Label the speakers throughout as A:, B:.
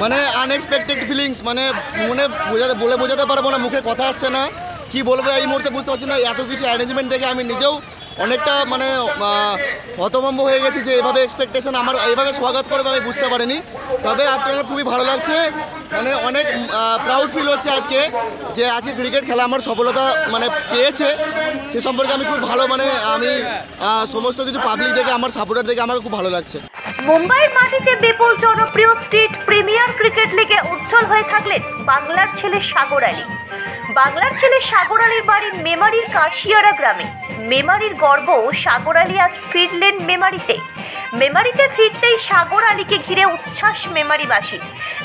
A: মানে unexpected feelings, মানে মনে বোঝাতে পারবো না, মুখে কথা আসছে না, কি বলবো এই মুহূর্তে বুঝতে পারছি না। এত কিছু অ্যারেঞ্জমেন্ট দেখে আমি নিজেও অনেকটা মানে হতভম্ব হয়ে গেছি যে এভাবে এক্সপেকটেশন আমার এইভাবে স্বাগত করবে আমি বুঝতে পারিনি। তবে আপনারা খুবই ভালো লাগছে, মানে অনেক প্রাউড ফিল হচ্ছে আজকে যে আজকে ক্রিকেট খেলা আমার সফলতা মানে পেয়েছে, সে সম্পর্কে আমি খুব ভালো মানে আমি সমস্ত কিছু পাবলিক দেখে আমার সাপোর্টার দেখে আমাকে খুব ভালো লাগছে।
B: মুম্বাইয়ের মাটিতে বিপুল জনপ্রিয় স্টেট প্রিমিয়ার ক্রিকেট লিগে উজ্জ্বল হয়ে থাকলেন বাংলার ছেলে সাগর আলী। বাংলার ছেলে সাগর আলীর বাড়ি মেমারির কাশিয়ারা গ্রামে। মেমারির গর্ব সাগর আলী আজ ফিরলেন মেমারিতে। মেমারিতে ফিরতেই সাগর আলীকে ঘিরে উচ্ছ্বাস মেমারিবাসীর।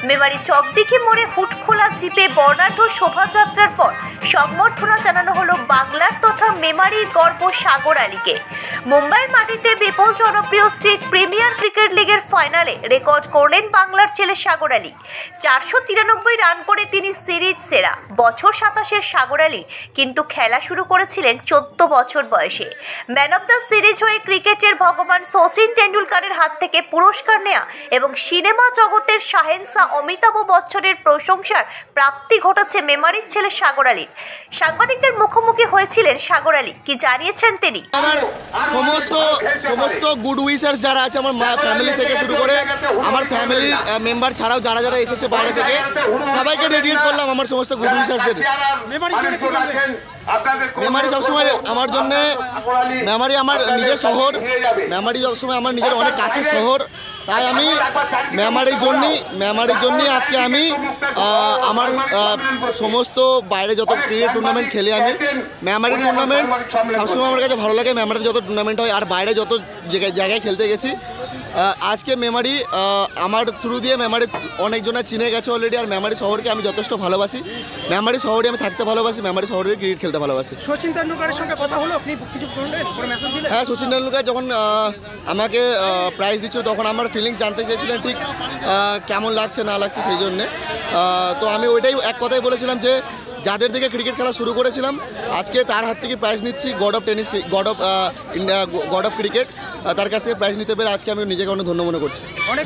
B: মেমারি চকদিঘি মোড়ে হুটখোলা জিপে বর্ণাঢ্য শোভাযাত্রার পর সংবর্ধনা জানানো হলো বাংলার তথা মেমারির গর্ব সাগর আলীকে। মুম্বাইয়ের মাটিতে বিপুল জনপ্রিয় স্টেট প্রিমিয়ার ক্রিকেট লিগের ফাইনালে রেকর্ড করলেন বাংলার ছেলে সাগর আলী। 493 রান করে তিনি সিরিজ সেরা। বছর 27-এর সাগর আলী কিন্তু খেলা শুরু করেছিলেন 14 বছর বয়সে। ম্যান অব দ্য সিরিজ হয়ে ক্রিকেটের ভগবান সচিন টেন্ডুলকারের হাত থেকে পুরস্কার নেয়া এবং সিনেমা জগতের শাহেনশা অমিতাভ বচ্চনের প্রশংসার প্রাপ্তি ঘটেছে মেমারির ছেলে সাগর আলীর। সাংবাদিকদের মুখোমুখি হয়েছিলেন সাগর আলী, কি জানিয়েছেন তিনি?
A: আমার সমস্ত গুড উইশার্স যারা আছে আমার ফ্যামিলি থেকে শুরু করে আমার ফ্যামিলির মেম্বার ছাড়াও যারা যারা এসেছে বাইরে থেকে সবাইকে ডেডিকেট করলাম আমার সমস্ত গুড উইশার্সদের। মেমারি সবসময় আমার জন্য, মেমারি আমার নিজের শহর, মেমারি সবসময় আমার নিজের অনেক কাছের শহর, তাই আমি মেমারির জন্যই আজকে আমি আমার সমস্ত বাইরে যত ক্রিকেট টুর্নামেন্ট খেলি আমি মেমারি টুর্নামেন্ট সবসময় আমার কাছে ভালো লাগে। মেমারিতে যত টুর্নামেন্ট হয় আর বাইরে যত জায়গায় খেলতে গেছি, আজকে মেমারি আমার থ্রু দিয়ে মেমারি অনেকজনে চিনে গেছে অলরেডি। আর মেমারি শহরকে আমি যথেষ্ট ভালোবাসি, মেমারি শহরে আমি থাকতে ভালোবাসি, মেমারি শহরে ক্রিকেট খেলতে ভালোবাসি।
C: সচিন তেন্ডুলকারের সঙ্গে কথা হলো, আপনি কিছু বললেন, কোনো মেসেজ দিলেন?
A: হ্যাঁ, সচিন তেন্ডুলকার যখন আমাকে প্রাইজ দিচ্ছিল তখন আমার ফিলিংস জানতে চেয়েছিলেন ঠিক কেমন লাগছে না লাগছে সেই জন্যে। তো আমি ওইটাই এক কথাই বলেছিলাম যে যাদের দিকে ক্রিকেট খেলা শুরু করেছিলাম আজকে তার হাত থেকে প্রাইজ নিচ্ছি, গড অফ ক্রিকেট, তার কাছ থেকে প্রাইজ নিতে পেরে আজকে আমি নিজেকে অনেক ধন্য মনে করছি।
C: অনেক